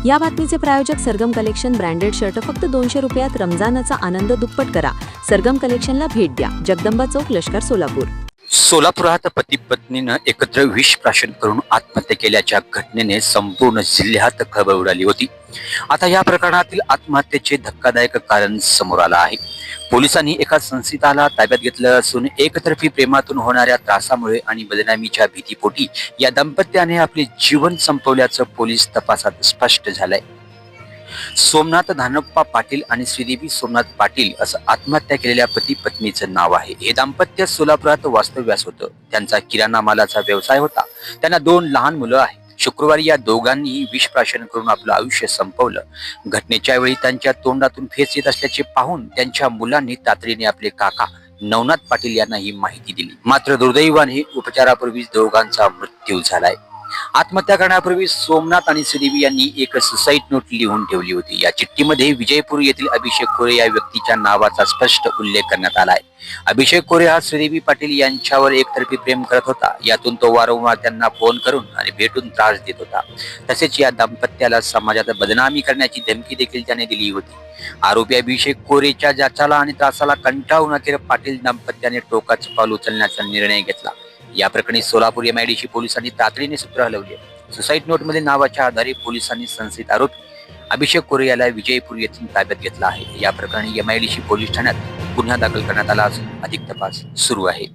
या बातमीचे प्रायोजक सरगम कलेक्शन ब्रँडेड शर्ट फक्त 200 रुपयात रमजानचा आनंद दुप्पट करा. सरगम कलेक्शनला भेट द्या. जगदंबा चौक, लष्कर, सोलापूर. सोलापुरात पती पत्नीनं एकत्र विष प्राशन करून आत्महत्या केल्याच्या घटनेने संपूर्ण जिल्ह्यात खळबळ उडाली होती. आता या प्रकरणातील आत्महत्येचे धक्कादायक कारण समोर आलं आहे. पोलिसांनी एका संशयिताला ताब्यात घेतलं असून एकतर्फी प्रेमातून होणाऱ्या त्रासामुळे आणि बदनामीच्या भीतीपोटी या दाम्पत्याने आपले जीवन संपवल्याचं पोलीस तपासात स्पष्ट झालंय. सोमनाथ धानप्पा पाटील आणि श्रीदेवी सोमनाथ पाटील असं आत्महत्या केलेल्या पती पत्नीचं नाव आहे. हे दाम्पत्य सोलापुरात वास्तव्यास होतं. त्यांचा किराणा मालाचा व्यवसाय होता. त्यांना 2 लहान मुलं आहेत. शुक्रवारी या दोघांनी विषप्राशन करून आपलं आयुष्य संपवलं. घटनेच्या वेळी त्यांच्या तोंडातून फेस येत असल्याचे पाहून त्यांच्या मुलांनी तातडीने आपले काका नवनाथ पाटील यांना ही माहिती दिली. मात्र दुर्दैवाने उपचारापूर्वीच दोघांचा मृत्यू झालाय. आत्महत्या करण्यापूर्वी सोमनाथ आणि श्रीदेवी यांनी एक सुसाईड नोट लिहून ठेवली होती. या चिठ्ठीमध्ये विजयपूर येथील अभिषेक कोरे या व्यक्तीच्या नावाचा स्पष्ट उल्लेख करण्यात आलाय. अभिषेक कोरे हा श्रीदेवी पाटील यांच्यावर एकतर्फी प्रेम करत होता. यातून तो वारंवार त्यांना फोन करून आणि भेटून त्रास देत होता. तसेच या दाम्पत्याला समाजात बदनामी करण्याची धमकी देखील त्याने दिली होती. आरोपी अभिषेक कोरेच्या जाचाला आणि त्रासाला कंटाळून अखेर पाटील दाम्पत्याने टोकाचं पाऊल उचलण्याचा निर्णय घेतला. या प्रकरणी सोलापूर MIDC पोलिसांनी तातडीने सूत्र हलवली. सुसाईड नोटमध्ये नावाच्या आधारे पोलिसांनी संशयित आरोपी अभिषेक कोरे याला विजयपूर येथून ताब्यात घेतला आहे. या प्रकरणी MIDC पोलीस ठाण्यात गुन्हा दाखल करण्यात आला असून अधिक तपास सुरू आहे.